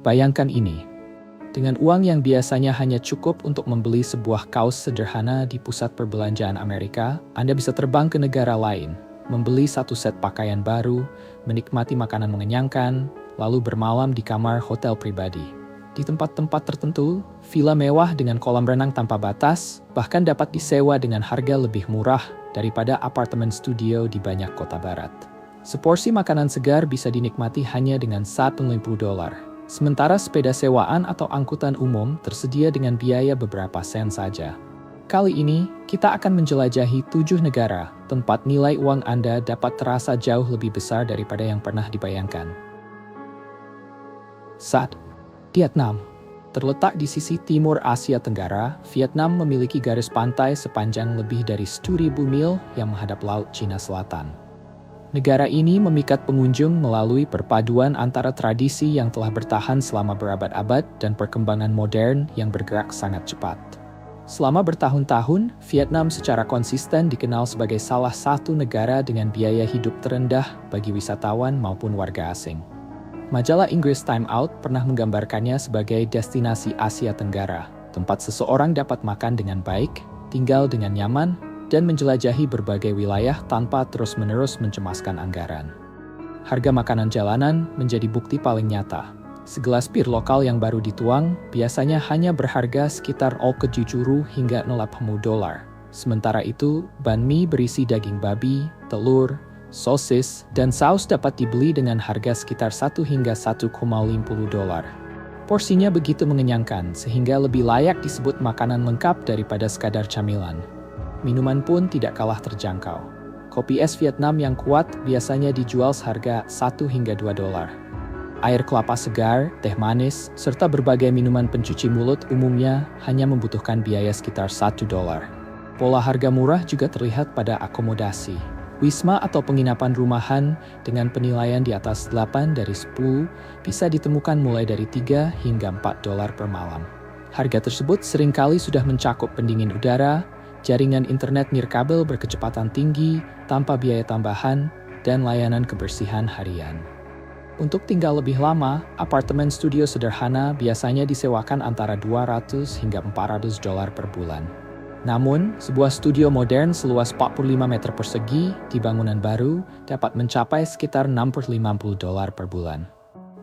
Bayangkan ini, dengan uang yang biasanya hanya cukup untuk membeli sebuah kaos sederhana di pusat perbelanjaan Amerika, Anda bisa terbang ke negara lain, membeli satu set pakaian baru, menikmati makanan mengenyangkan, lalu bermalam di kamar hotel pribadi. Di tempat-tempat tertentu, villa mewah dengan kolam renang tanpa batas bahkan dapat disewa dengan harga lebih murah daripada apartemen studio di banyak kota barat. Seporsi makanan segar bisa dinikmati hanya dengan $50. Sementara sepeda sewaan atau angkutan umum tersedia dengan biaya beberapa sen saja. Kali ini, kita akan menjelajahi 7 negara, tempat nilai uang Anda dapat terasa jauh lebih besar daripada yang pernah dibayangkan. 1. Vietnam. Terletak di sisi timur Asia Tenggara, Vietnam memiliki garis pantai sepanjang lebih dari 1.000 mil yang menghadap Laut Cina Selatan. Negara ini memikat pengunjung melalui perpaduan antara tradisi yang telah bertahan selama berabad-abad dan perkembangan modern yang bergerak sangat cepat. Selama bertahun-tahun, Vietnam secara konsisten dikenal sebagai salah satu negara dengan biaya hidup terendah bagi wisatawan maupun warga asing. Majalah Inggris Time Out pernah menggambarkannya sebagai destinasi Asia Tenggara, tempat seseorang dapat makan dengan baik, tinggal dengan nyaman, dan menjelajahi berbagai wilayah tanpa terus-menerus mencemaskan anggaran. Harga makanan jalanan menjadi bukti paling nyata. Segelas bir lokal yang baru dituang biasanya hanya berharga sekitar $0,7 hingga $0,50. Sementara itu, banh mi berisi daging babi, telur, sosis, dan saus dapat dibeli dengan harga sekitar $1 hingga $1,50. Porsinya begitu mengenyangkan sehingga lebih layak disebut makanan lengkap daripada sekadar camilan. Minuman pun tidak kalah terjangkau. Kopi es Vietnam yang kuat biasanya dijual seharga $1 hingga $2. Air kelapa segar, teh manis, serta berbagai minuman pencuci mulut umumnya hanya membutuhkan biaya sekitar $1. Pola harga murah juga terlihat pada akomodasi. Wisma atau penginapan rumahan dengan penilaian di atas 8 dari 10 bisa ditemukan mulai dari $3 hingga $4 per malam. Harga tersebut seringkali sudah mencakup pendingin udara, jaringan internet nirkabel berkecepatan tinggi tanpa biaya tambahan, dan layanan kebersihan harian. Untuk tinggal lebih lama, apartemen studio sederhana biasanya disewakan antara $200 hingga $400 per bulan. Namun, sebuah studio modern seluas 45 meter persegi di bangunan baru dapat mencapai sekitar $60-50 per bulan.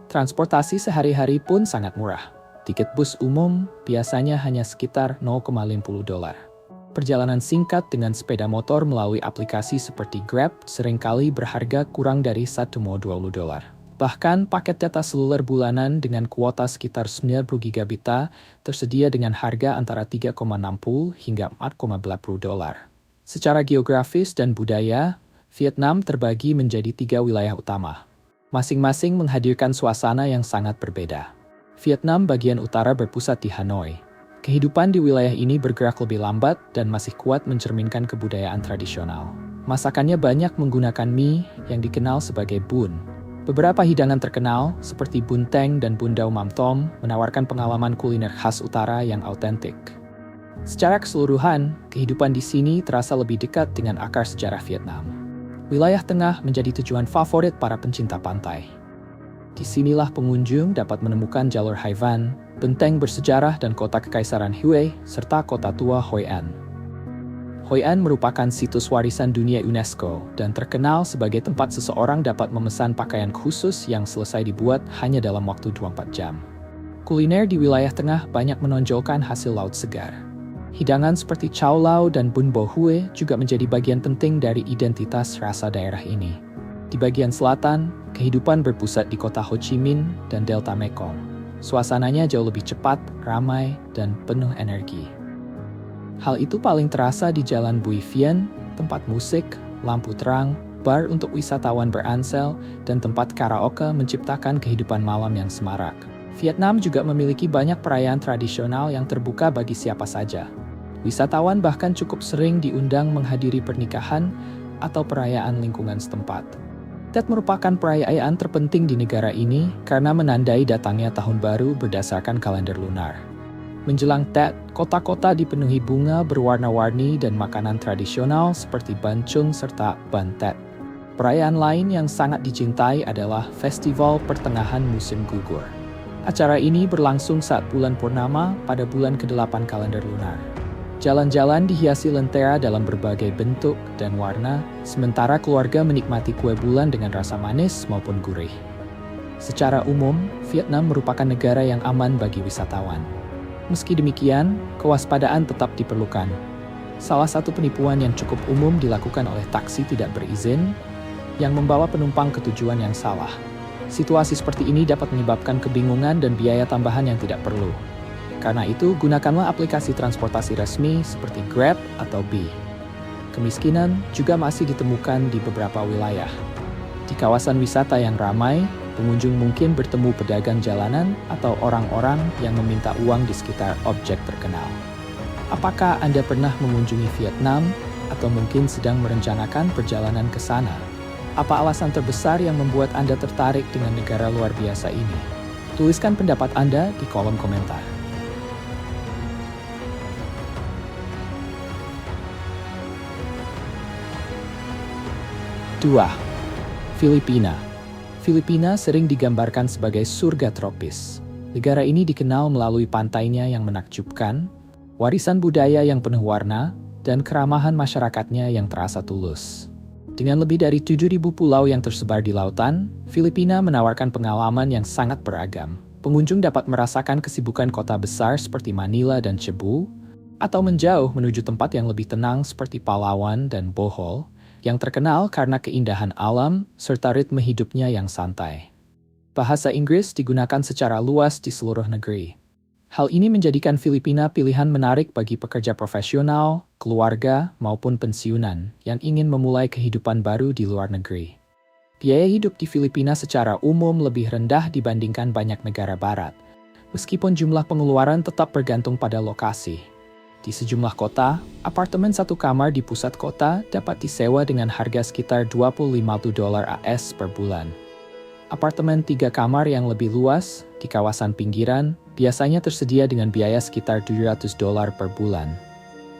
Transportasi sehari-hari pun sangat murah. Tiket bus umum biasanya hanya sekitar $0,50. Perjalanan singkat dengan sepeda motor melalui aplikasi seperti Grab seringkali berharga kurang dari $1,20. Bahkan paket data seluler bulanan dengan kuota sekitar 90 GB tersedia dengan harga antara $3,60 hingga $4,40. Secara geografis dan budaya, Vietnam terbagi menjadi 3 wilayah utama. Masing-masing menghadirkan suasana yang sangat berbeda. Vietnam bagian utara berpusat di Hanoi. Kehidupan di wilayah ini bergerak lebih lambat dan masih kuat mencerminkan kebudayaan tradisional. Masakannya banyak menggunakan mie yang dikenal sebagai bun. Beberapa hidangan terkenal, seperti bun teng dan bun dao mam tom, menawarkan pengalaman kuliner khas utara yang autentik. Secara keseluruhan, kehidupan di sini terasa lebih dekat dengan akar sejarah Vietnam. Wilayah tengah menjadi tujuan favorit para pencinta pantai. Disinilah pengunjung dapat menemukan jalur Hai Van, benteng bersejarah dan kota Kekaisaran Hue, serta kota tua Hoi An. Hoi An merupakan situs warisan dunia UNESCO dan terkenal sebagai tempat seseorang dapat memesan pakaian khusus yang selesai dibuat hanya dalam waktu 24 jam. Kuliner di wilayah tengah banyak menonjolkan hasil laut segar. Hidangan seperti chow lau dan bun bo hue juga menjadi bagian penting dari identitas rasa daerah ini. Di bagian selatan, kehidupan berpusat di kota Ho Chi Minh dan Delta Mekong. Suasananya jauh lebih cepat, ramai, dan penuh energi. Hal itu paling terasa di Jalan Bui Vien, tempat musik, lampu terang, bar untuk wisatawan beransel, dan tempat karaoke menciptakan kehidupan malam yang semarak. Vietnam juga memiliki banyak perayaan tradisional yang terbuka bagi siapa saja. Wisatawan bahkan cukup sering diundang menghadiri pernikahan atau perayaan lingkungan setempat. Tet merupakan perayaan terpenting di negara ini karena menandai datangnya tahun baru berdasarkan kalender lunar. Menjelang Tet, kota-kota dipenuhi bunga berwarna-warni dan makanan tradisional seperti banh chung serta banh tet. Perayaan lain yang sangat dicintai adalah Festival Pertengahan Musim Gugur. Acara ini berlangsung saat bulan purnama pada bulan ke-8 kalender lunar. Jalan-jalan dihiasi lentera dalam berbagai bentuk dan warna, sementara keluarga menikmati kue bulan dengan rasa manis maupun gurih. Secara umum, Vietnam merupakan negara yang aman bagi wisatawan. Meski demikian, kewaspadaan tetap diperlukan. Salah satu penipuan yang cukup umum dilakukan oleh taksi tidak berizin, yang membawa penumpang ke tujuan yang salah. Situasi seperti ini dapat menyebabkan kebingungan dan biaya tambahan yang tidak perlu. Karena itu, gunakanlah aplikasi transportasi resmi seperti Grab atau Bee. Kemiskinan juga masih ditemukan di beberapa wilayah. Di kawasan wisata yang ramai, pengunjung mungkin bertemu pedagang jalanan atau orang-orang yang meminta uang di sekitar objek terkenal. Apakah Anda pernah mengunjungi Vietnam atau mungkin sedang merencanakan perjalanan ke sana? Apa alasan terbesar yang membuat Anda tertarik dengan negara luar biasa ini? Tuliskan pendapat Anda di kolom komentar. 2. Filipina. Filipina sering digambarkan sebagai surga tropis. Negara ini dikenal melalui pantainya yang menakjubkan, warisan budaya yang penuh warna, dan keramahan masyarakatnya yang terasa tulus. Dengan lebih dari 7.000 pulau yang tersebar di lautan, Filipina menawarkan pengalaman yang sangat beragam. Pengunjung dapat merasakan kesibukan kota besar seperti Manila dan Cebu, atau menjauh menuju tempat yang lebih tenang seperti Palawan dan Bohol, yang terkenal karena keindahan alam serta ritme hidupnya yang santai. Bahasa Inggris digunakan secara luas di seluruh negeri. Hal ini menjadikan Filipina pilihan menarik bagi pekerja profesional, keluarga, maupun pensiunan yang ingin memulai kehidupan baru di luar negeri. Biaya hidup di Filipina secara umum lebih rendah dibandingkan banyak negara barat, meskipun jumlah pengeluaran tetap bergantung pada lokasi. Di sejumlah kota, apartemen satu kamar di pusat kota dapat disewa dengan harga sekitar $25 AS per bulan. Apartemen 3 kamar yang lebih luas, di kawasan pinggiran, biasanya tersedia dengan biaya sekitar $700 per bulan.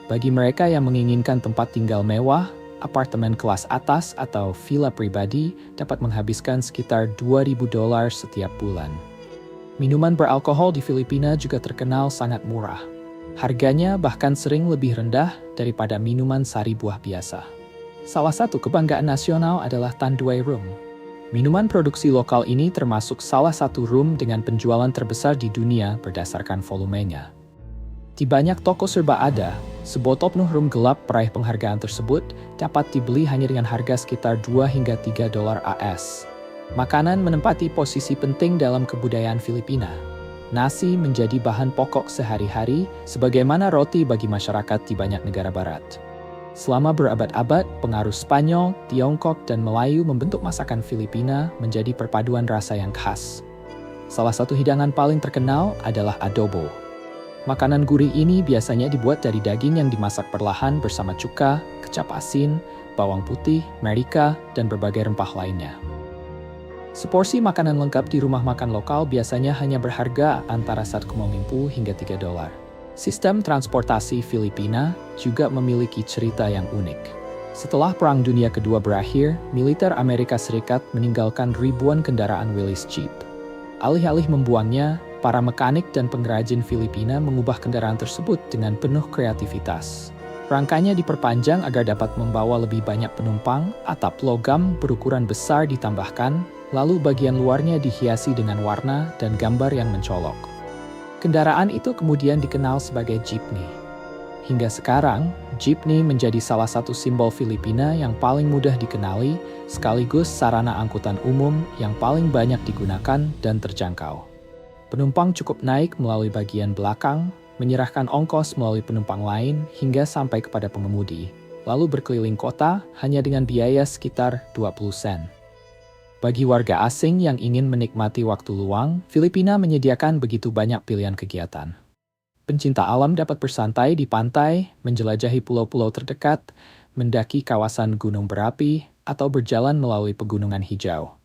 Bagi mereka yang menginginkan tempat tinggal mewah, apartemen kelas atas atau villa pribadi dapat menghabiskan sekitar $2.000 setiap bulan. Minuman beralkohol di Filipina juga terkenal sangat murah. Harganya bahkan sering lebih rendah daripada minuman sari buah biasa. Salah satu kebanggaan nasional adalah Tanduay Rum. Minuman produksi lokal ini termasuk salah satu rum dengan penjualan terbesar di dunia berdasarkan volumenya. Di banyak toko serba ada, sebotol penuh rum gelap peraih penghargaan tersebut dapat dibeli hanya dengan harga sekitar $2 hingga $3 AS. Makanan menempati posisi penting dalam kebudayaan Filipina. Nasi menjadi bahan pokok sehari-hari, sebagaimana roti bagi masyarakat di banyak negara barat. Selama berabad-abad, pengaruh Spanyol, Tiongkok, dan Melayu membentuk masakan Filipina menjadi perpaduan rasa yang khas. Salah satu hidangan paling terkenal adalah adobo. Makanan gurih ini biasanya dibuat dari daging yang dimasak perlahan bersama cuka, kecap asin, bawang putih, merica, dan berbagai rempah lainnya. Seporsi makanan lengkap di rumah makan lokal biasanya hanya berharga antara $1,5 hingga $3. Sistem transportasi Filipina juga memiliki cerita yang unik. Setelah Perang Dunia Kedua berakhir, militer Amerika Serikat meninggalkan ribuan kendaraan Willys Jeep. Alih-alih membuangnya, para mekanik dan pengrajin Filipina mengubah kendaraan tersebut dengan penuh kreativitas. Rangkanya diperpanjang agar dapat membawa lebih banyak penumpang, atap logam berukuran besar ditambahkan, lalu bagian luarnya dihiasi dengan warna dan gambar yang mencolok. Kendaraan itu kemudian dikenal sebagai jeepney. Hingga sekarang, jeepney menjadi salah satu simbol Filipina yang paling mudah dikenali, sekaligus sarana angkutan umum yang paling banyak digunakan dan terjangkau. Penumpang cukup naik melalui bagian belakang, menyerahkan ongkos melalui penumpang lain hingga sampai kepada pengemudi, lalu berkeliling kota hanya dengan biaya sekitar 20 sen. Bagi warga asing yang ingin menikmati waktu luang, Filipina menyediakan begitu banyak pilihan kegiatan. Pencinta alam dapat bersantai di pantai, menjelajahi pulau-pulau terdekat, mendaki kawasan gunung berapi, atau berjalan melalui pegunungan hijau.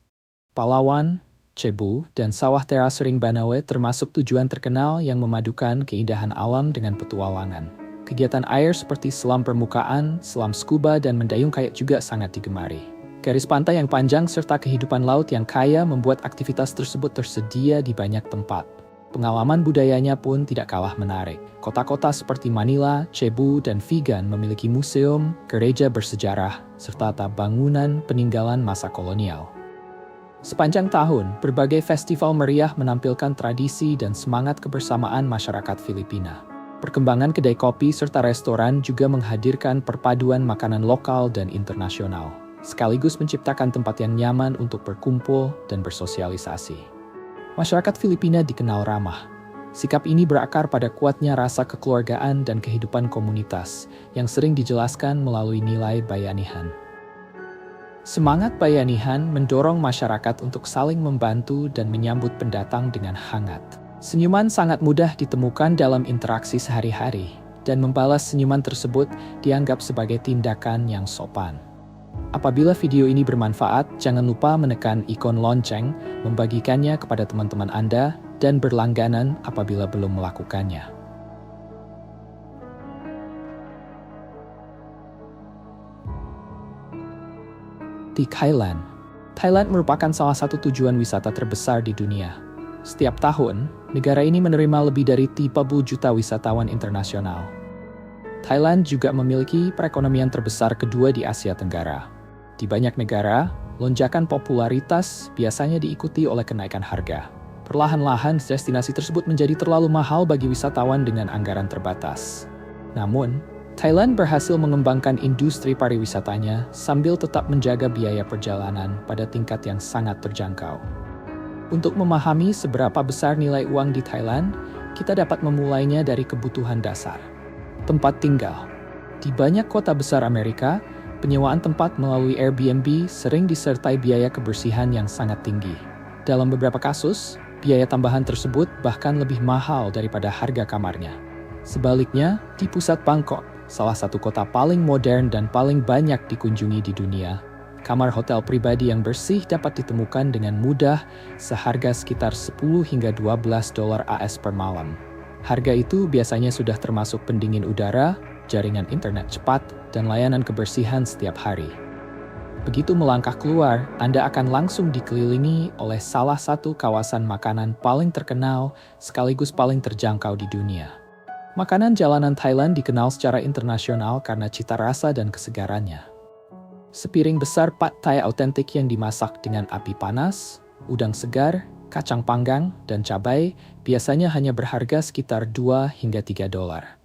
Palawan, Cebu, dan sawah teras Ring Banawe termasuk tujuan terkenal yang memadukan keindahan alam dengan petualangan. Kegiatan air seperti selam permukaan, selam scuba, dan mendayung kayak juga sangat digemari. Garis pantai yang panjang serta kehidupan laut yang kaya membuat aktivitas tersebut tersedia di banyak tempat. Pengalaman budayanya pun tidak kalah menarik. Kota-kota seperti Manila, Cebu, dan Vigan memiliki museum, gereja bersejarah, serta bangunan peninggalan masa kolonial. Sepanjang tahun, berbagai festival meriah menampilkan tradisi dan semangat kebersamaan masyarakat Filipina. Perkembangan kedai kopi serta restoran juga menghadirkan perpaduan makanan lokal dan internasional, sekaligus menciptakan tempat yang nyaman untuk berkumpul dan bersosialisasi. Masyarakat Filipina dikenal ramah. Sikap ini berakar pada kuatnya rasa kekeluargaan dan kehidupan komunitas yang sering dijelaskan melalui nilai bayanihan. Semangat bayanihan mendorong masyarakat untuk saling membantu dan menyambut pendatang dengan hangat. Senyuman sangat mudah ditemukan dalam interaksi sehari-hari, dan membalas senyuman tersebut dianggap sebagai tindakan yang sopan. Apabila video ini bermanfaat, jangan lupa menekan ikon lonceng, membagikannya kepada teman-teman Anda, dan berlangganan apabila belum melakukannya. Di Thailand. Thailand merupakan salah satu tujuan wisata terbesar di dunia. Setiap tahun, negara ini menerima lebih dari 30 juta wisatawan internasional. Thailand juga memiliki perekonomian terbesar kedua di Asia Tenggara. Di banyak negara, lonjakan popularitas biasanya diikuti oleh kenaikan harga. Perlahan-lahan, destinasi tersebut menjadi terlalu mahal bagi wisatawan dengan anggaran terbatas. Namun, Thailand berhasil mengembangkan industri pariwisatanya sambil tetap menjaga biaya perjalanan pada tingkat yang sangat terjangkau. Untuk memahami seberapa besar nilai uang di Thailand, kita dapat memulainya dari kebutuhan dasar. Tempat tinggal. Di banyak kota besar Amerika, penyewaan tempat melalui Airbnb sering disertai biaya kebersihan yang sangat tinggi. Dalam beberapa kasus, biaya tambahan tersebut bahkan lebih mahal daripada harga kamarnya. Sebaliknya, di pusat Bangkok, salah satu kota paling modern dan paling banyak dikunjungi di dunia, kamar hotel pribadi yang bersih dapat ditemukan dengan mudah seharga sekitar 10 hingga 12 dolar AS per malam. Harga itu biasanya sudah termasuk pendingin udara, jaringan internet cepat, dan layanan kebersihan setiap hari. Begitu melangkah keluar, Anda akan langsung dikelilingi oleh salah satu kawasan makanan paling terkenal sekaligus paling terjangkau di dunia. Makanan jalanan Thailand dikenal secara internasional karena cita rasa dan kesegarannya. Sepiring besar pad thai autentik yang dimasak dengan api panas, udang segar, kacang panggang, dan cabai biasanya hanya berharga sekitar 2 hingga 3 dolar.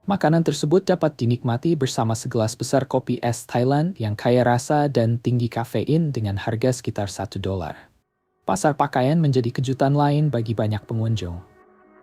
Makanan tersebut dapat dinikmati bersama segelas besar kopi es Thailand yang kaya rasa dan tinggi kafein dengan harga sekitar 1 dolar. Pasar pakaian menjadi kejutan lain bagi banyak pengunjung.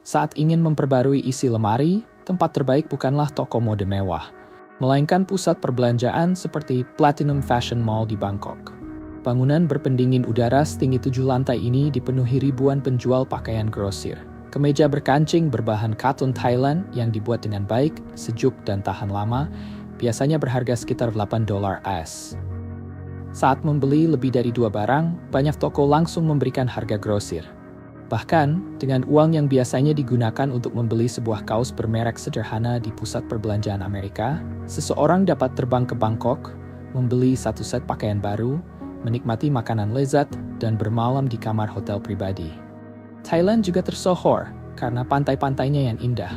Saat ingin memperbarui isi lemari, tempat terbaik bukanlah toko mode mewah, melainkan pusat perbelanjaan seperti Platinum Fashion Mall di Bangkok. Bangunan berpendingin udara setinggi 7 lantai ini dipenuhi ribuan penjual pakaian grosir. Kemeja berkancing berbahan katun Thailand yang dibuat dengan baik, sejuk, dan tahan lama, biasanya berharga sekitar 8 dolar AS. Saat membeli lebih dari 2 barang, banyak toko langsung memberikan harga grosir. Bahkan, dengan uang yang biasanya digunakan untuk membeli sebuah kaos bermerek sederhana di pusat perbelanjaan Amerika, seseorang dapat terbang ke Bangkok, membeli 1 set pakaian baru, menikmati makanan lezat, dan bermalam di kamar hotel pribadi. Thailand juga tersohor karena pantai-pantainya yang indah.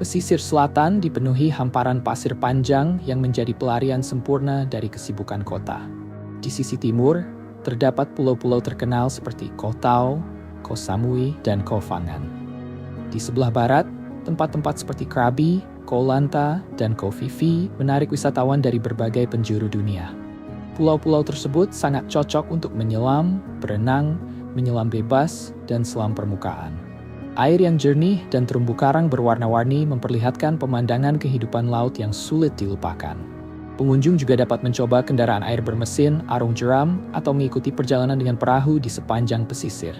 Pesisir selatan dipenuhi hamparan pasir panjang yang menjadi pelarian sempurna dari kesibukan kota. Di sisi timur, terdapat pulau-pulau terkenal seperti Koh Tao, Koh Samui, dan Koh Phangan. Di sebelah barat, tempat-tempat seperti Krabi, Koh Lanta, dan Koh Phi Phi menarik wisatawan dari berbagai penjuru dunia. Pulau-pulau tersebut sangat cocok untuk menyelam, berenang, menyelam bebas, dan selam permukaan. Air yang jernih dan terumbu karang berwarna-warni memperlihatkan pemandangan kehidupan laut yang sulit dilupakan. Pengunjung juga dapat mencoba kendaraan air bermesin, arung jeram, atau mengikuti perjalanan dengan perahu di sepanjang pesisir.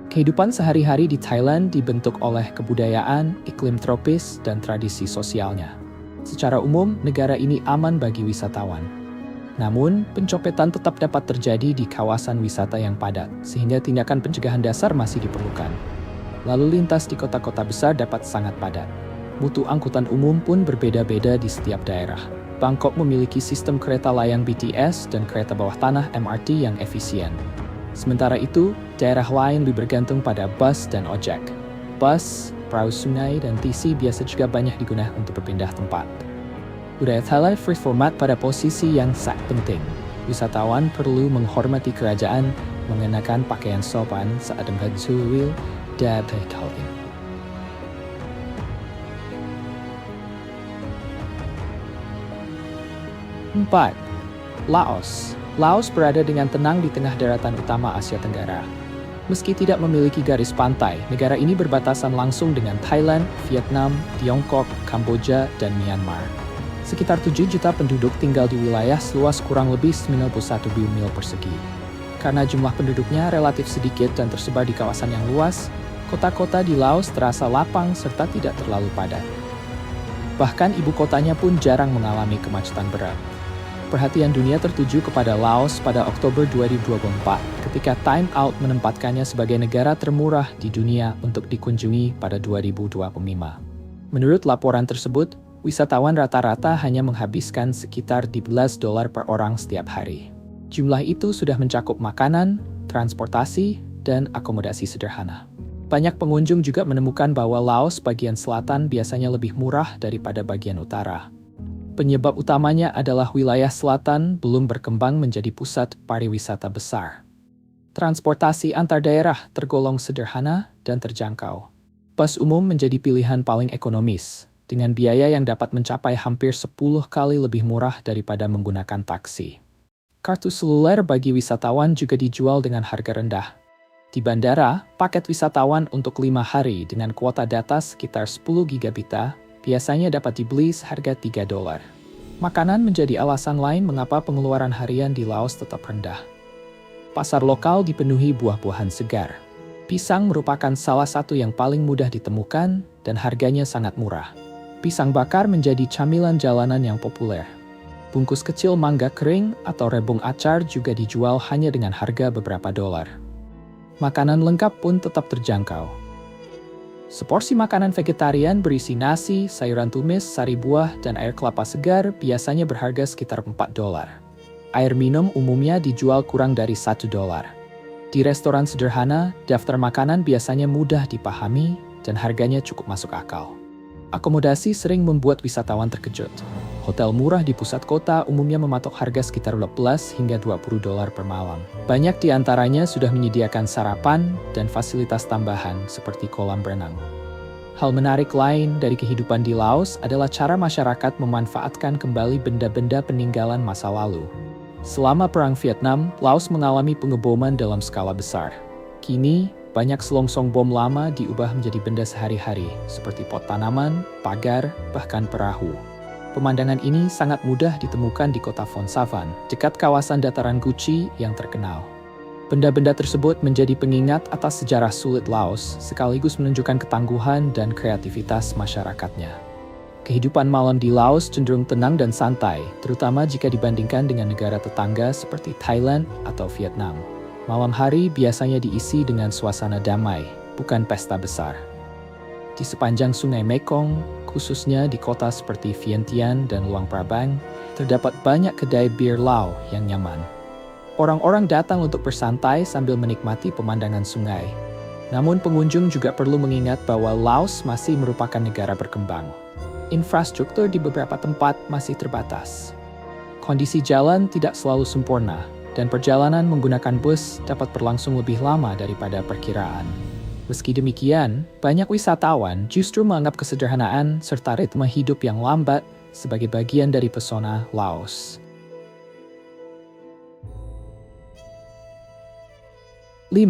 Kehidupan sehari-hari di Thailand dibentuk oleh kebudayaan, iklim tropis, dan tradisi sosialnya. Secara umum, negara ini aman bagi wisatawan. Namun, pencopetan tetap dapat terjadi di kawasan wisata yang padat, sehingga tindakan pencegahan dasar masih diperlukan. Lalu lintas di kota-kota besar dapat sangat padat. Mutu angkutan umum pun berbeda-beda di setiap daerah. Bangkok memiliki sistem kereta layang BTS dan kereta bawah tanah MRT yang efisien. Sementara itu, daerah lain lebih bergantung pada bus dan ojek. Bus, perahu sungai, dan TC biasa juga banyak digunakan untuk berpindah tempat. Budaya Thailand free format pada posisi yang sangat penting. Wisatawan perlu menghormati kerajaan, mengenakan pakaian sopan saat menghadiri dan berkeliling. 4. Laos. Laos berada dengan tenang di tengah daratan utama Asia Tenggara. Meski tidak memiliki garis pantai, negara ini berbatasan langsung dengan Thailand, Vietnam, Tiongkok, Kamboja, dan Myanmar. Sekitar 7 juta penduduk tinggal di wilayah seluas kurang lebih 91 mil persegi. Karena jumlah penduduknya relatif sedikit dan tersebar di kawasan yang luas, kota-kota di Laos terasa lapang serta tidak terlalu padat. Bahkan ibu kotanya pun jarang mengalami kemacetan berat. Perhatian dunia tertuju kepada Laos pada Oktober 2024 ketika Time Out menempatkannya sebagai negara termurah di dunia untuk dikunjungi pada 2025. Menurut laporan tersebut, wisatawan rata-rata hanya menghabiskan sekitar $12 per orang setiap hari. Jumlah itu sudah mencakup makanan, transportasi, dan akomodasi sederhana. Banyak pengunjung juga menemukan bahwa Laos bagian selatan biasanya lebih murah daripada bagian utara. Penyebab utamanya adalah wilayah selatan belum berkembang menjadi pusat pariwisata besar. Transportasi antar daerah tergolong sederhana dan terjangkau. Bus umum menjadi pilihan paling ekonomis, dengan biaya yang dapat mencapai hampir 10 kali lebih murah daripada menggunakan taksi. Kartu seluler bagi wisatawan juga dijual dengan harga rendah. Di bandara, paket wisatawan untuk 5 hari dengan kuota data sekitar 10 gigabita biasanya dapat dibeli seharga $3. Makanan menjadi alasan lain mengapa pengeluaran harian di Laos tetap rendah. Pasar lokal dipenuhi buah-buahan segar. Pisang merupakan salah satu yang paling mudah ditemukan dan harganya sangat murah. Pisang bakar menjadi camilan jalanan yang populer. Bungkus kecil mangga kering atau rebung acar juga dijual hanya dengan harga beberapa dolar. Makanan lengkap pun tetap terjangkau. Seporsi makanan vegetarian berisi nasi, sayuran tumis, sari buah, dan air kelapa segar biasanya berharga sekitar $4. Air minum umumnya dijual kurang dari $1. Di restoran sederhana, daftar makanan biasanya mudah dipahami dan harganya cukup masuk akal. Akomodasi sering membuat wisatawan terkejut. Hotel murah di pusat kota umumnya mematok harga sekitar $15 hingga $20 per malam. Banyak di antaranya sudah menyediakan sarapan dan fasilitas tambahan seperti kolam renang. Hal menarik lain dari kehidupan di Laos adalah cara masyarakat memanfaatkan kembali benda-benda peninggalan masa lalu. Selama Perang Vietnam, Laos mengalami pengeboman dalam skala besar. Kini, banyak selongsong bom lama diubah menjadi benda sehari-hari, seperti pot tanaman, pagar, bahkan perahu. Pemandangan ini sangat mudah ditemukan di kota Phon Savan, dekat kawasan dataran Guci yang terkenal. Benda-benda tersebut menjadi pengingat atas sejarah sulit Laos, sekaligus menunjukkan ketangguhan dan kreativitas masyarakatnya. Kehidupan malam di Laos cenderung tenang dan santai, terutama jika dibandingkan dengan negara tetangga seperti Thailand atau Vietnam. Malam hari biasanya diisi dengan suasana damai, bukan pesta besar. Di sepanjang Sungai Mekong, khususnya di kota seperti Vientiane dan Luang Prabang, terdapat banyak kedai bir Lao yang nyaman. Orang-orang datang untuk bersantai sambil menikmati pemandangan sungai. Namun pengunjung juga perlu mengingat bahwa Laos masih merupakan negara berkembang. Infrastruktur di beberapa tempat masih terbatas. Kondisi jalan tidak selalu sempurna, dan perjalanan menggunakan bus dapat berlangsung lebih lama daripada perkiraan. Meski demikian, banyak wisatawan justru menganggap kesederhanaan serta ritme hidup yang lambat sebagai bagian dari pesona Laos. 5.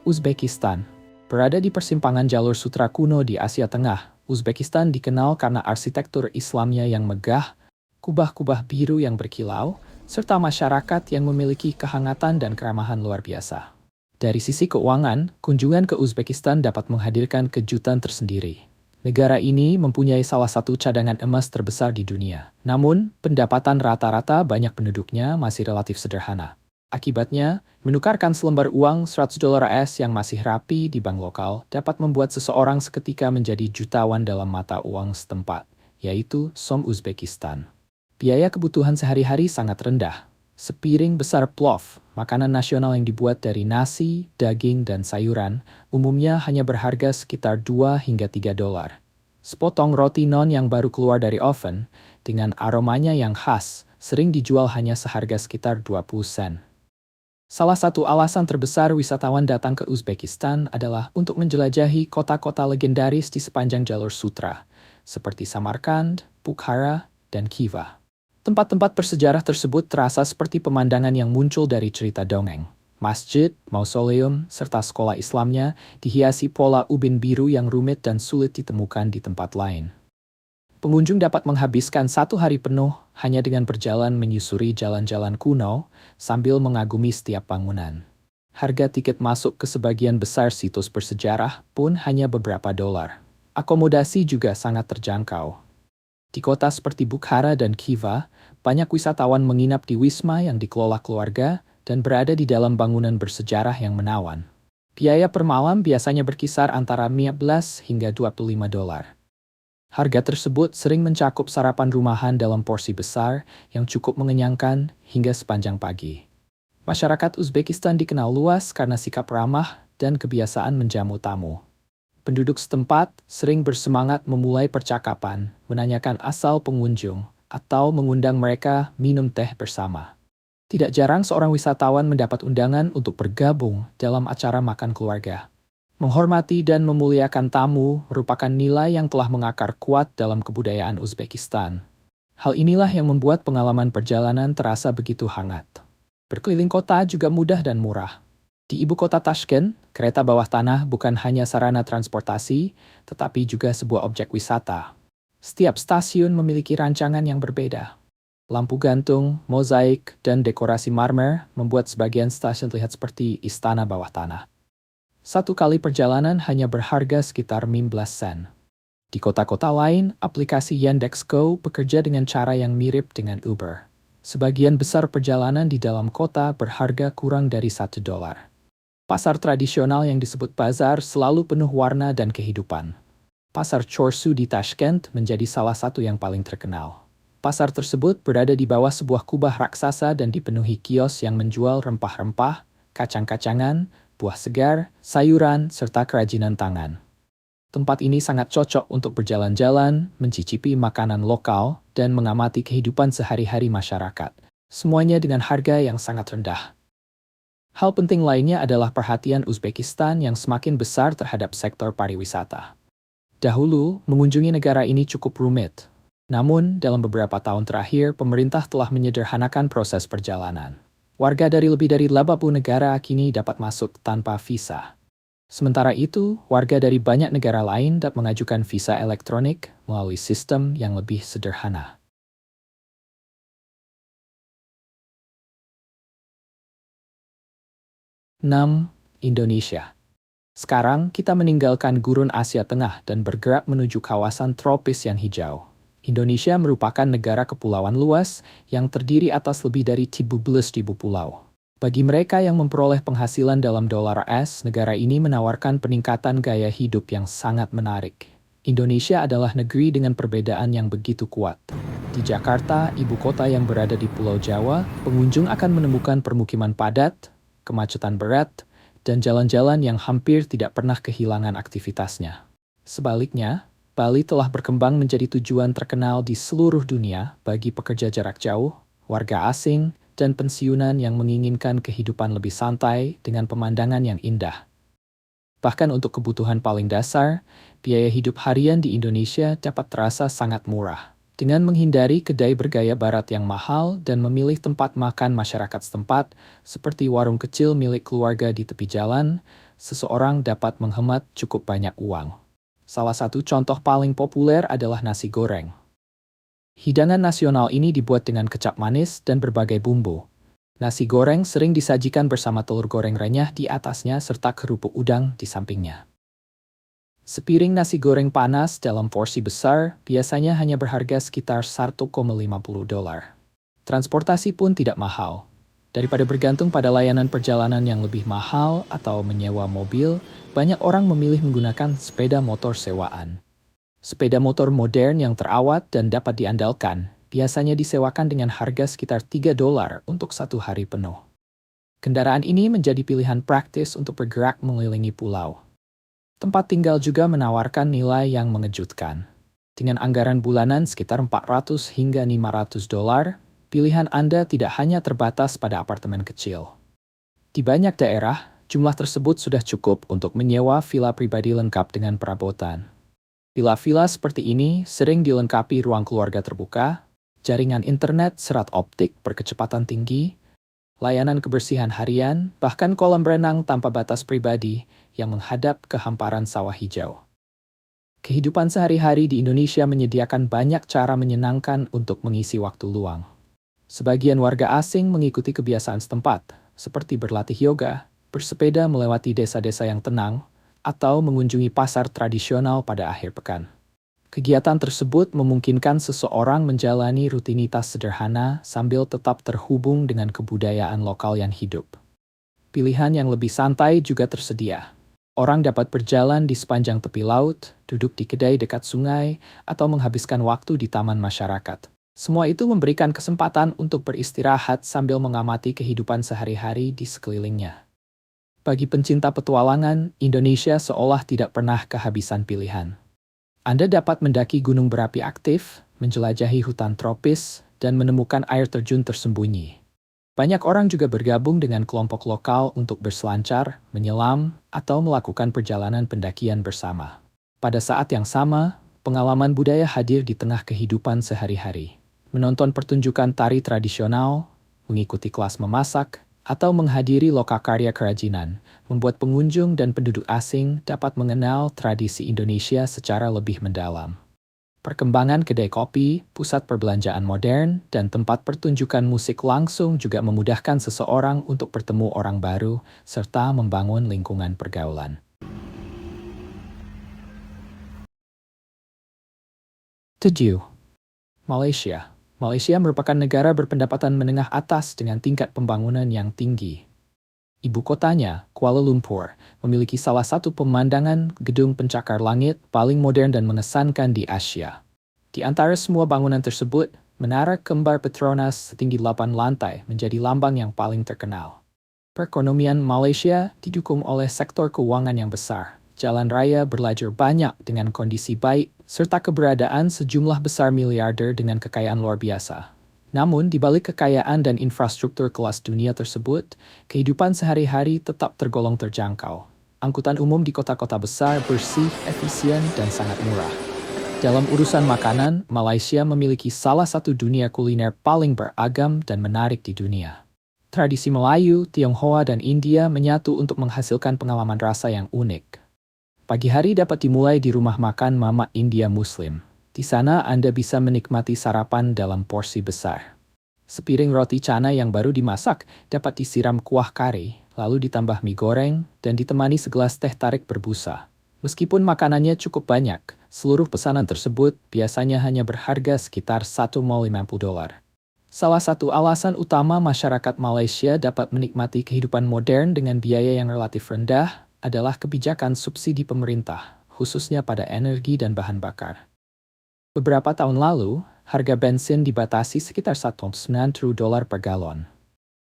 Uzbekistan. Berada di persimpangan jalur sutra kuno di Asia Tengah, Uzbekistan dikenal karena arsitektur Islamnya yang megah, kubah-kubah biru yang berkilau, serta masyarakat yang memiliki kehangatan dan keramahan luar biasa. Dari sisi keuangan, kunjungan ke Uzbekistan dapat menghadirkan kejutan tersendiri. Negara ini mempunyai salah satu cadangan emas terbesar di dunia. Namun, pendapatan rata-rata banyak penduduknya masih relatif sederhana. Akibatnya, menukarkan selembar uang $100 AS yang masih rapi di bank lokal dapat membuat seseorang seketika menjadi jutawan dalam mata uang setempat, yaitu Som Uzbekistan. Biaya kebutuhan sehari-hari sangat rendah. Sepiring besar plov, makanan nasional yang dibuat dari nasi, daging, dan sayuran, umumnya hanya berharga sekitar 2 hingga 3 dolar. Sepotong roti non yang baru keluar dari oven, dengan aromanya yang khas, sering dijual hanya seharga sekitar 20 sen. Salah satu alasan terbesar wisatawan datang ke Uzbekistan adalah untuk menjelajahi kota-kota legendaris di sepanjang jalur sutra, seperti Samarkand, Bukhara, dan Khiva. Tempat-tempat bersejarah tersebut terasa seperti pemandangan yang muncul dari cerita dongeng. Masjid, mausoleum, serta sekolah Islamnya dihiasi pola ubin biru yang rumit dan sulit ditemukan di tempat lain. Pengunjung dapat menghabiskan 1 hari penuh hanya dengan berjalan menyusuri jalan-jalan kuno sambil mengagumi setiap bangunan. Harga tiket masuk ke sebagian besar situs bersejarah pun hanya beberapa dolar. Akomodasi juga sangat terjangkau. Di kota seperti Bukhara dan Khiva, banyak wisatawan menginap di wisma yang dikelola keluarga dan berada di dalam bangunan bersejarah yang menawan. Biaya per malam biasanya berkisar antara 15 hingga 25 dolar. Harga tersebut sering mencakup sarapan rumahan dalam porsi besar yang cukup mengenyangkan hingga sepanjang pagi. Masyarakat Uzbekistan dikenal luas karena sikap ramah dan kebiasaan menjamu tamu. Penduduk setempat sering bersemangat memulai percakapan, menanyakan asal pengunjung, atau mengundang mereka minum teh bersama. Tidak jarang seorang wisatawan mendapat undangan untuk bergabung dalam acara makan keluarga. Menghormati dan memuliakan tamu merupakan nilai yang telah mengakar kuat dalam kebudayaan Uzbekistan. Hal inilah yang membuat pengalaman perjalanan terasa begitu hangat. Berkeliling kota juga mudah dan murah. Di ibu kota Tashkent, kereta bawah tanah bukan hanya sarana transportasi, tetapi juga sebuah objek wisata. Setiap stasiun memiliki rancangan yang berbeda. Lampu gantung, mozaik, dan dekorasi marmer membuat sebagian stasiun terlihat seperti istana bawah tanah. 1 kali perjalanan hanya berharga sekitar 15 sen. Di kota-kota lain, aplikasi Yandex.Go bekerja dengan cara yang mirip dengan Uber. Sebagian besar perjalanan di dalam kota berharga kurang dari 1 dolar. Pasar tradisional yang disebut bazar selalu penuh warna dan kehidupan. Pasar Chorsu di Tashkent menjadi salah satu yang paling terkenal. Pasar tersebut berada di bawah sebuah kubah raksasa dan dipenuhi kios yang menjual rempah-rempah, kacang-kacangan, buah segar, sayuran, serta kerajinan tangan. Tempat ini sangat cocok untuk berjalan-jalan, mencicipi makanan lokal, dan mengamati kehidupan sehari-hari masyarakat. Semuanya dengan harga yang sangat rendah. Hal penting lainnya adalah perhatian Uzbekistan yang semakin besar terhadap sektor pariwisata. Dahulu, mengunjungi negara ini cukup rumit. Namun, dalam beberapa tahun terakhir, pemerintah telah menyederhanakan proses perjalanan. Warga dari lebih dari 80 negara kini dapat masuk tanpa visa. Sementara itu, warga dari banyak negara lain dapat mengajukan visa elektronik melalui sistem yang lebih sederhana. 6. Indonesia. Sekarang kita meninggalkan gurun Asia Tengah dan bergerak menuju kawasan tropis yang hijau. Indonesia merupakan negara kepulauan luas yang terdiri atas lebih dari 17.000 pulau. Bagi mereka yang memperoleh penghasilan dalam dolar AS, negara ini menawarkan peningkatan gaya hidup yang sangat menarik. Indonesia adalah negeri dengan perbedaan yang begitu kuat. Di Jakarta, ibu kota yang berada di Pulau Jawa, pengunjung akan menemukan permukiman padat, kemacetan berat, dan jalan-jalan yang hampir tidak pernah kehilangan aktivitasnya. Sebaliknya, Bali telah berkembang menjadi tujuan terkenal di seluruh dunia bagi pekerja jarak jauh, warga asing, dan pensiunan yang menginginkan kehidupan lebih santai dengan pemandangan yang indah. Bahkan untuk kebutuhan paling dasar, biaya hidup harian di Indonesia dapat terasa sangat murah. Dengan menghindari kedai bergaya barat yang mahal dan memilih tempat makan masyarakat setempat, seperti warung kecil milik keluarga di tepi jalan, seseorang dapat menghemat cukup banyak uang. Salah satu contoh paling populer adalah nasi goreng. Hidangan nasional ini dibuat dengan kecap manis dan berbagai bumbu. Nasi goreng sering disajikan bersama telur goreng renyah di atasnya serta kerupuk udang di sampingnya. Sepiring nasi goreng panas dalam porsi besar biasanya hanya berharga sekitar 1,50 dolar. Transportasi pun tidak mahal. Daripada bergantung pada layanan perjalanan yang lebih mahal atau menyewa mobil, banyak orang memilih menggunakan sepeda motor sewaan. Sepeda motor modern yang terawat dan dapat diandalkan biasanya disewakan dengan harga sekitar $3 untuk 1 hari penuh. Kendaraan ini menjadi pilihan praktis untuk bergerak mengelilingi pulau. Tempat tinggal juga menawarkan nilai yang mengejutkan. Dengan anggaran bulanan sekitar $400 hingga $500, pilihan Anda tidak hanya terbatas pada apartemen kecil. Di banyak daerah, jumlah tersebut sudah cukup untuk menyewa villa pribadi lengkap dengan perabotan. Villa-villa seperti ini sering dilengkapi ruang keluarga terbuka, jaringan internet serat optik berkecepatan tinggi, layanan kebersihan harian, bahkan kolam renang tanpa batas pribadi yang menghadap ke hamparan sawah hijau. Kehidupan sehari-hari di Indonesia menyediakan banyak cara menyenangkan untuk mengisi waktu luang. Sebagian warga asing mengikuti kebiasaan setempat, seperti berlatih yoga, bersepeda melewati desa-desa yang tenang, atau mengunjungi pasar tradisional pada akhir pekan. Kegiatan tersebut memungkinkan seseorang menjalani rutinitas sederhana sambil tetap terhubung dengan kebudayaan lokal yang hidup. Pilihan yang lebih santai juga tersedia. Orang dapat berjalan di sepanjang tepi laut, duduk di kedai dekat sungai, atau menghabiskan waktu di taman masyarakat. Semua itu memberikan kesempatan untuk beristirahat sambil mengamati kehidupan sehari-hari di sekelilingnya. Bagi pencinta petualangan, Indonesia seolah tidak pernah kehabisan pilihan. Anda dapat mendaki gunung berapi aktif, menjelajahi hutan tropis, dan menemukan air terjun tersembunyi. Banyak orang juga bergabung dengan kelompok lokal untuk berselancar, menyelam, atau melakukan perjalanan pendakian bersama. Pada saat yang sama, pengalaman budaya hadir di tengah kehidupan sehari-hari. Menonton pertunjukan tari tradisional, mengikuti kelas memasak, atau menghadiri lokakarya kerajinan, membuat pengunjung dan penduduk asing dapat mengenal tradisi Indonesia secara lebih mendalam. Perkembangan kedai kopi, pusat perbelanjaan modern, dan tempat pertunjukan musik langsung juga memudahkan seseorang untuk bertemu orang baru, serta membangun lingkungan pergaulan. 7. Malaysia. Malaysia merupakan negara berpendapatan menengah atas dengan tingkat pembangunan yang tinggi. Ibu kotanya, Kuala Lumpur, memiliki salah satu pemandangan gedung pencakar langit paling modern dan mengesankan di Asia. Di antara semua bangunan tersebut, Menara Kembar Petronas setinggi 8 lantai menjadi lambang yang paling terkenal. Perekonomian Malaysia didukung oleh sektor keuangan yang besar. Jalan raya berlajur banyak dengan kondisi baik, serta keberadaan sejumlah besar miliarder dengan kekayaan luar biasa. Namun, di balik kekayaan dan infrastruktur kelas dunia tersebut, kehidupan sehari-hari tetap tergolong terjangkau. Angkutan umum di kota-kota besar bersih, efisien, dan sangat murah. Dalam urusan makanan, Malaysia memiliki salah satu dunia kuliner paling beragam dan menarik di dunia. Tradisi Melayu, Tionghoa, dan India menyatu untuk menghasilkan pengalaman rasa yang unik. Pagi hari dapat dimulai di rumah makan Mama India Muslim. Di sana Anda bisa menikmati sarapan dalam porsi besar. Sepiring roti canai yang baru dimasak dapat disiram kuah kari, lalu ditambah mie goreng, dan ditemani segelas teh tarik berbusa. Meskipun makanannya cukup banyak, seluruh pesanan tersebut biasanya hanya berharga sekitar $150. Salah satu alasan utama masyarakat Malaysia dapat menikmati kehidupan modern dengan biaya yang relatif rendah adalah kebijakan subsidi pemerintah, khususnya pada energi dan bahan bakar. Beberapa tahun lalu, harga bensin dibatasi sekitar $190 per galon.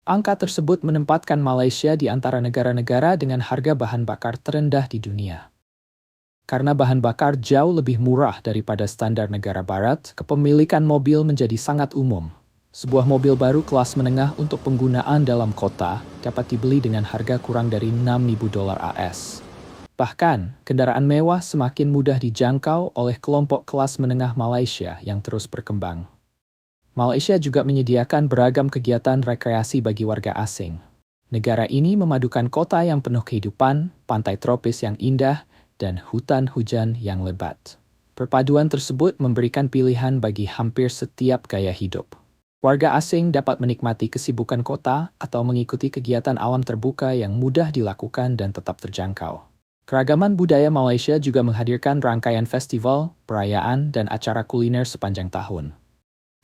Angka tersebut menempatkan Malaysia di antara negara-negara dengan harga bahan bakar terendah di dunia. Karena bahan bakar jauh lebih murah daripada standar negara barat, kepemilikan mobil menjadi sangat umum. Sebuah mobil baru kelas menengah untuk penggunaan dalam kota dapat dibeli dengan harga kurang dari $6.000 AS. Bahkan, kendaraan mewah semakin mudah dijangkau oleh kelompok kelas menengah Malaysia yang terus berkembang. Malaysia juga menyediakan beragam kegiatan rekreasi bagi warga asing. Negara ini memadukan kota yang penuh kehidupan, pantai tropis yang indah, dan hutan hujan yang lebat. Perpaduan tersebut memberikan pilihan bagi hampir setiap gaya hidup. Warga asing dapat menikmati kesibukan kota atau mengikuti kegiatan alam terbuka yang mudah dilakukan dan tetap terjangkau. Keragaman budaya Malaysia juga menghadirkan rangkaian festival, perayaan, dan acara kuliner sepanjang tahun.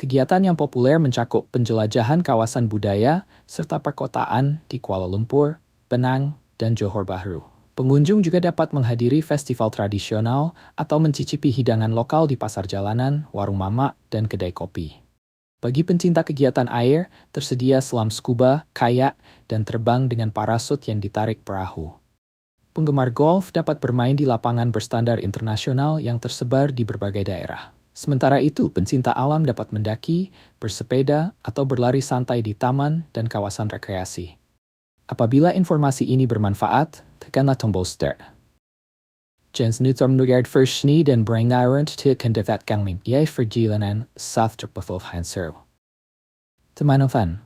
Kegiatan yang populer mencakup penjelajahan kawasan budaya serta perkotaan di Kuala Lumpur, Penang, dan Johor Bahru. Pengunjung juga dapat menghadiri festival tradisional atau mencicipi hidangan lokal di pasar jalanan, warung mamak, dan kedai kopi. Bagi pencinta kegiatan air, tersedia selam scuba, kayak, dan terbang dengan parasut yang ditarik perahu. Penggemar golf dapat bermain di lapangan berstandar internasional yang tersebar di berbagai daerah. Sementara itu, pencinta alam dapat mendaki, bersepeda, atau berlari santai di taman dan kawasan rekreasi. Apabila informasi ini bermanfaat, tekanlah tombol start. Jens Nutom Nugard Verschni dan Brengirend til Kandidat Gangming Yai Vergilanan South Triplefold Hanser. Teman-teman,